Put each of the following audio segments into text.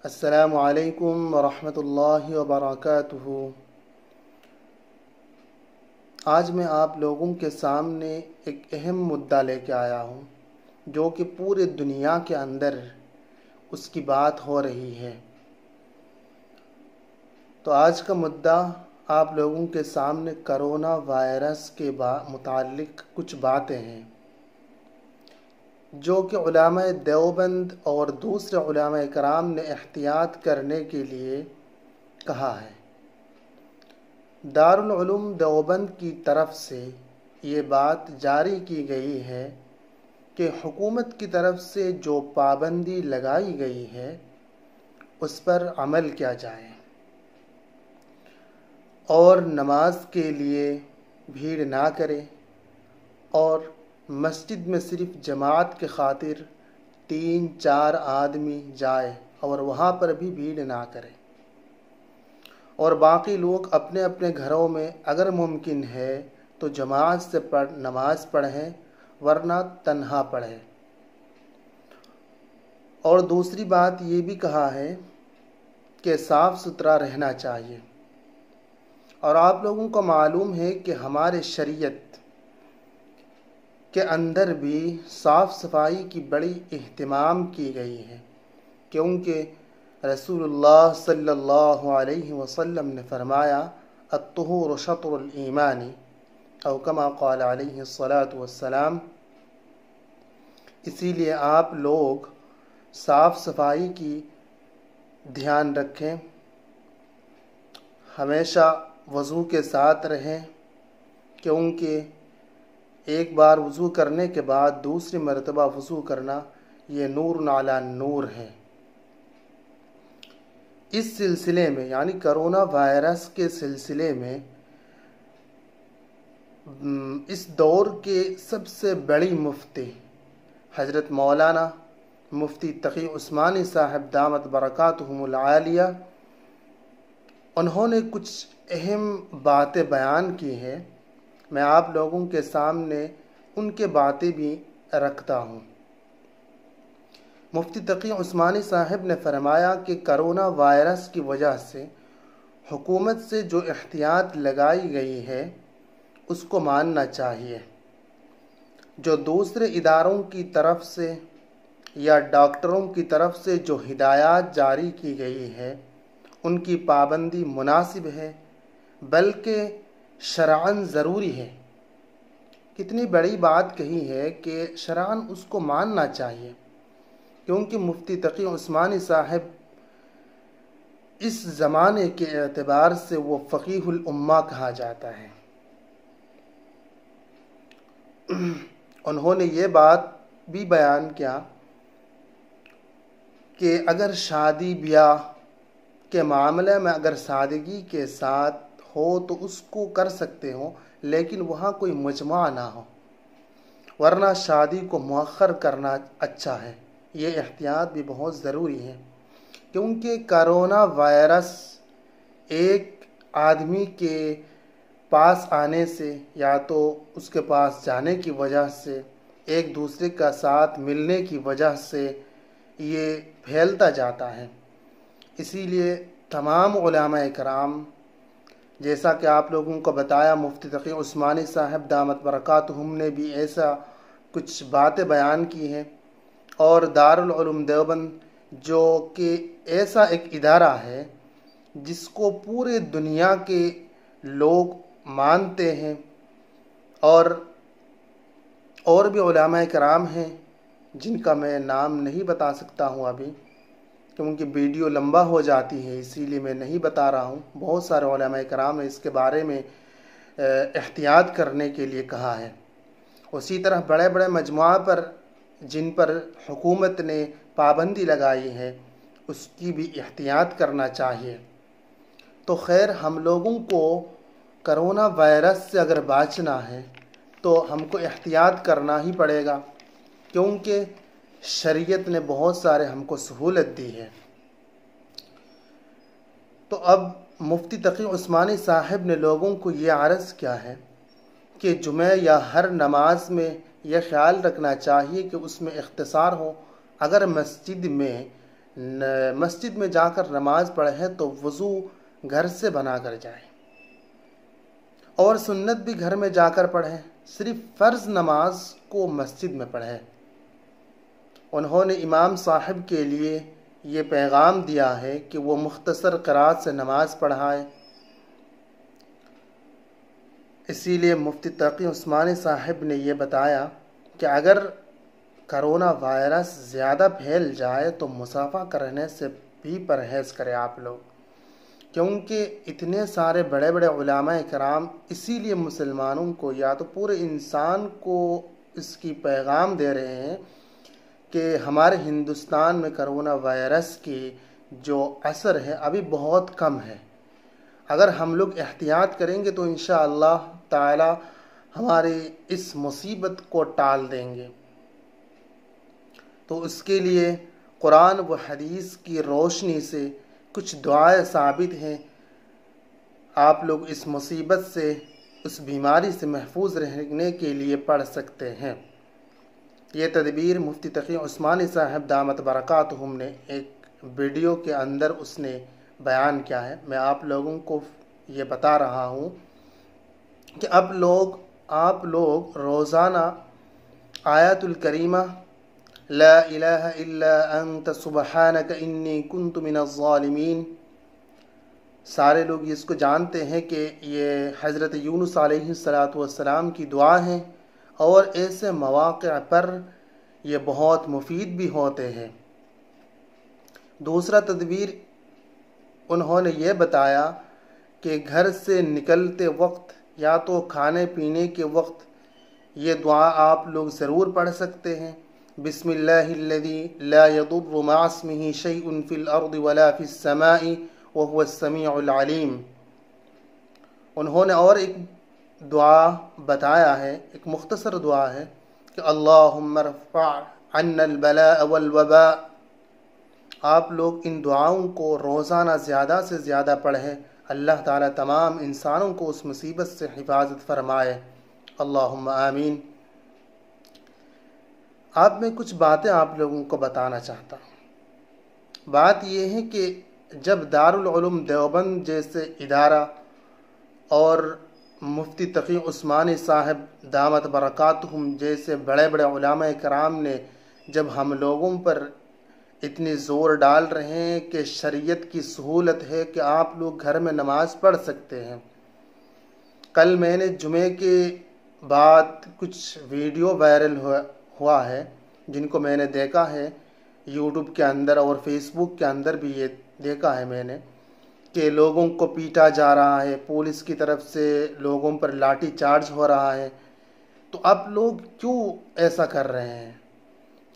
السلام علیکم ورحمۃ اللہ وبرکاتہ۔ آج میں آپ لوگوں کے سامنے ایک اہم مدعا لے کے آیا ہوں جو کہ پورے دنیا کے اندر اس کی بات ہو رہی ہے۔ تو آج کا مدعا آپ لوگوں کے سامنے کرونا وائرس کے متعلق کچھ باتیں ہیں جو کہ علماء دیوبند اور دوسرے علماء کرام نے احتیاط کرنے کے لیے کہا ہے۔ دارالعلوم دیوبند کی طرف سے یہ بات جاری کی گئی ہے کہ حکومت کی طرف سے جو پابندی لگائی گئی ہے اس پر عمل کیا جائے اور نماز کے لیے بھیڑ نہ کرے اور مسجد میں صرف جماعت کے خاطر 3-4 آدمی جائے اور وہاں پر بھی بھیڑ نہ کرے، اور باقی لوگ اپنے اپنے گھروں میں اگر ممکن ہے تو جماعت سے نماز پڑھیں ورنہ تنہا پڑھیں۔ اور دوسری بات یہ بھی کہا ہے کہ صاف ستھرا رہنا چاہیے، اور آپ لوگوں کو معلوم ہے کہ ہمارے شریعت کے اندر بھی صاف صفائی کی بڑی اہتمام کی گئی ہے، کیونکہ رسول اللہ صلی اللہ علیہ وسلم نے فرمایا الطہور شطر الایمان او کما قال علیہ الصلاۃ والسلام۔ اسی لیے آپ لوگ صاف صفائی کی دھیان رکھیں، ہمیشہ وضو کے ساتھ رہیں، کیونکہ ایک بار وضو کرنے کے بعد دوسری مرتبہ وضو کرنا یہ نور علی نور ہے۔ اس سلسلے میں یعنی کرونا وائرس کے سلسلے میں اس دور کے سب سے بڑی مفتی حضرت مولانا مفتی تقی عثمانی صاحب دامت برکاتہم العالیہ، انہوں نے کچھ اہم باتیں بیان کی ہیں۔ میں آپ لوگوں کے سامنے ان کے باتیں بھی رکھتا ہوں۔ مفتی تقی عثمانی صاحب نے فرمایا کہ کرونا وائرس کی وجہ سے حکومت سے جو احتیاط لگائی گئی ہے اس کو ماننا چاہیے۔ جو دوسرے اداروں کی طرف سے یا ڈاکٹروں کی طرف سے جو ہدایات جاری کی گئی ہے ان کی پابندی مناسب ہے، بلکہ شرعاً ضروری ہے۔ کتنی بڑی بات کہی ہے کہ شرعاً اس کو ماننا چاہیے، کیونکہ مفتی تقی عثمانی صاحب اس زمانے کے اعتبار سے وہ فقیہ الامہ کہا جاتا ہے۔ انہوں نے یہ بات بھی بیان کیا کہ اگر شادی بیاہ کے معاملے میں اگر سادگی کے ساتھ ہو تو اس کو کر سکتے ہو، لیکن وہاں کوئی مجمع نہ ہو، ورنہ شادی کو مؤخر کرنا اچھا ہے۔ یہ احتیاط بھی بہت ضروری ہے، کیونکہ کرونا وائرس ایک آدمی کے پاس آنے سے یا تو اس کے پاس جانے کی وجہ سے، ایک دوسرے کا ساتھ ملنے کی وجہ سے یہ پھیلتا جاتا ہے۔ اسی لیے تمام علماء کرام، جیسا کہ آپ لوگوں کو بتایا مفتی تقی عثمانی صاحب دامت برکاتہم نے بھی ایسا کچھ باتیں بیان کی ہیں، اور دارالعلوم دیوبند جو کہ ایسا ایک ادارہ ہے جس کو پورے دنیا کے لوگ مانتے ہیں، اور بھی علماء کرام ہیں جن کا میں نام نہیں بتا سکتا ہوں ابھی، کیونکہ ویڈیو لمبا ہو جاتی ہے، اسی لیے میں نہیں بتا رہا ہوں۔ بہت سارے علماء کرام نے اس کے بارے میں احتیاط کرنے کے لیے کہا ہے۔ اسی طرح بڑے بڑے مجموعہ پر جن پر حکومت نے پابندی لگائی ہے اس کی بھی احتیاط کرنا چاہیے۔ تو خیر، ہم لوگوں کو کرونا وائرس سے اگر بچنا ہے تو ہم کو احتیاط کرنا ہی پڑے گا، کیونکہ شریعت نے بہت سارے ہم کو سہولت دی ہے۔ تو اب مفتی تقی عثمانی صاحب نے لوگوں کو یہ عرض کیا ہے کہ جمعہ یا ہر نماز میں یہ خیال رکھنا چاہیے کہ اس میں اختصار ہو۔ اگر مسجد میں مسجد میں جا کر نماز پڑھیں تو وضو گھر سے بنا کر جائیں، اور سنت بھی گھر میں جا کر پڑھیں، صرف فرض نماز کو مسجد میں پڑھیں۔ انہوں نے امام صاحب کے لیے یہ پیغام دیا ہے کہ وہ مختصر قرات سے نماز پڑھائے۔ اسی لیے مفتی تقی عثمانی صاحب نے یہ بتایا کہ اگر کرونا وائرس زیادہ پھیل جائے تو مصافحہ کرنے سے بھی پرہیز کریں آپ لوگ، کیونکہ اتنے سارے بڑے بڑے علماء کرام اسی لیے مسلمانوں کو یا تو پورے انسان کو اس کی پیغام دے رہے ہیں کہ ہمارے ہندوستان میں کرونا وائرس کی جو اثر ہے ابھی بہت کم ہے۔ اگر ہم لوگ احتیاط کریں گے تو انشاءاللہ تعالی ہماری اس مصیبت کو ٹال دیں گے۔ تو اس کے لیے قرآن و حدیث کی روشنی سے کچھ دعائیں ثابت ہیں، آپ لوگ اس مصیبت سے، اس بیماری سے محفوظ رہنے کے لیے پڑھ سکتے ہیں۔ یہ تدبیر مفتی تقی عثمانی صاحب دامت برکاتہم نے ایک ویڈیو کے اندر اس نے بیان کیا ہے۔ میں آپ لوگوں کو یہ بتا رہا ہوں کہ آپ لوگ روزانہ آیت الکریمہ لا الہ الا انت سبحانک انی کنت من الظالمین، سارے لوگ اس کو جانتے ہیں کہ یہ حضرت یونس علیہ السلام کی دعا ہیں، اور ایسے مواقع پر یہ بہت مفید بھی ہوتے ہیں۔ دوسرا تدبیر انہوں نے یہ بتایا کہ گھر سے نکلتے وقت یا تو کھانے پینے کے وقت یہ دعا آپ لوگ ضرور پڑھ سکتے ہیں، بسم اللہ الذی لا یضر مع اسمہ شیء فی الارض ولا فی السماء وهو السمیع العلیم۔ انہوں نے اور ایک دعا بتایا ہے، ایک مختصر دعا ہے کہ اللہم ارفع عنا البلاء والوباء۔ آپ لوگ ان دعاؤں کو روزانہ زیادہ سے زیادہ پڑھیں، اللہ تعالیٰ تمام انسانوں کو اس مصیبت سے حفاظت فرمائے، اللہم آمین۔ اب میں کچھ باتیں آپ لوگوں کو بتانا چاہتا ہوں۔ بات یہ ہے کہ جب دارالعلوم دیوبند جیسے ادارہ اور مفتی تقی عثمانی صاحب دامت برکاتہم جیسے بڑے بڑے علماء کرام نے جب ہم لوگوں پر اتنی زور ڈال رہے ہیں کہ شریعت کی سہولت ہے کہ آپ لوگ گھر میں نماز پڑھ سکتے ہیں، کل میں نے جمعے کے بعد کچھ ویڈیو وائرل ہوا ہے جن کو میں نے دیکھا ہے یوٹیوب کے اندر اور فیس بک کے اندر بھی، یہ دیکھا ہے میں نے کہ لوگوں کو پیٹا جا رہا ہے، پولیس کی طرف سے لوگوں پر لاٹھی چارج ہو رہا ہے۔ تو آپ لوگ کیوں ایسا کر رہے ہیں؟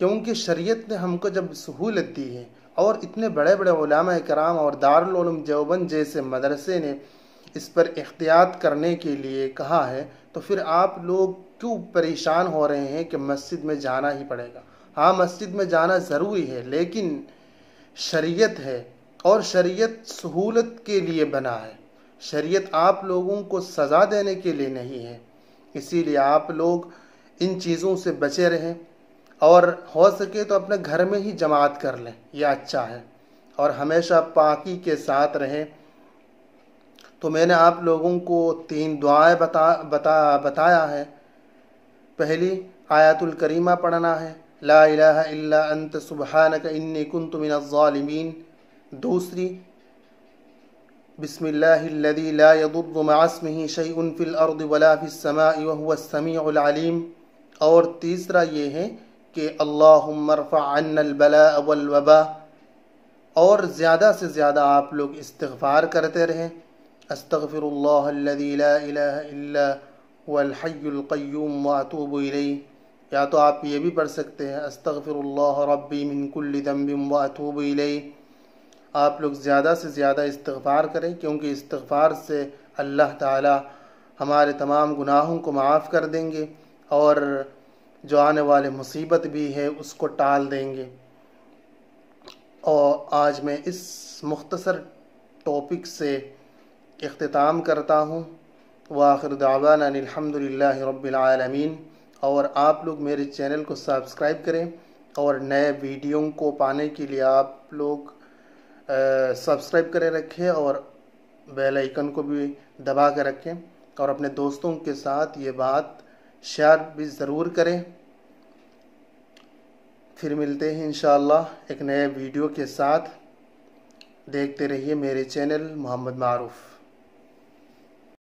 کیونکہ شریعت نے ہم کو جب سہولت دی ہے اور اتنے بڑے بڑے علماء کرام اور دارالعلوم دیوبند جیسے مدرسے نے اس پر احتیاط کرنے کے لیے کہا ہے، تو پھر آپ لوگ کیوں پریشان ہو رہے ہیں کہ مسجد میں جانا ہی پڑے گا؟ ہاں مسجد میں جانا ضروری ہے، لیکن شریعت ہے اور شریعت سہولت کے لیے بنا ہے، شریعت آپ لوگوں کو سزا دینے کے لیے نہیں ہے۔ اسی لیے آپ لوگ ان چیزوں سے بچے رہیں، اور ہو سکے تو اپنے گھر میں ہی جماعت کر لیں، یہ اچھا ہے، اور ہمیشہ پاکی کے ساتھ رہیں۔ تو میں نے آپ لوگوں کو 3 دعائیں بتایا ہے۔ پہلی آیت الکریمہ پڑھنا ہے، لا الہ الا انت سبحانک انی کنت من الظالمین۔ دوسری بسم اللہ الذی لا یضر مع اسمہ شیء فی الارض ولا فی السماء وهو السمیع العلیم۔ اور تیسرا یہ ہے کہ اللہم ارفع عنا البلاء والوباء۔ اور زیادہ سے زیادہ آپ لوگ استغفار کرتے رہیں، استغفر اللہ الذی لا الہ الا هو الحی القیوم واتوب الیہ، یا تو آپ یہ بھی پڑھ سکتے ہیں استغفر اللہ ربی من کل ذنب واتوب الیہ۔ آپ لوگ زیادہ سے زیادہ استغفار کریں، کیونکہ استغفار سے اللہ تعالی ہمارے تمام گناہوں کو معاف کر دیں گے، اور جو آنے والے مصیبت بھی ہے اس کو ٹال دیں گے۔ اور آج میں اس مختصر ٹاپک سے اختتام کرتا ہوں۔ وآخر دعوانا الحمدللہ رب العالمین۔ اور آپ لوگ میرے چینل کو سبسکرائب کریں، اور نئے ویڈیو کو پانے کے لیے آپ آپ لوگ سبسکرائب کرے رکھیں اور بیل آئیکن کو بھی دبا کے رکھیں، اور اپنے دوستوں کے ساتھ یہ بات شیئر بھی ضرور کریں۔ پھر ملتے ہیں انشاءاللہ ایک نئے ویڈیو کے ساتھ۔ دیکھتے رہیے میرے چینل محمد معروف۔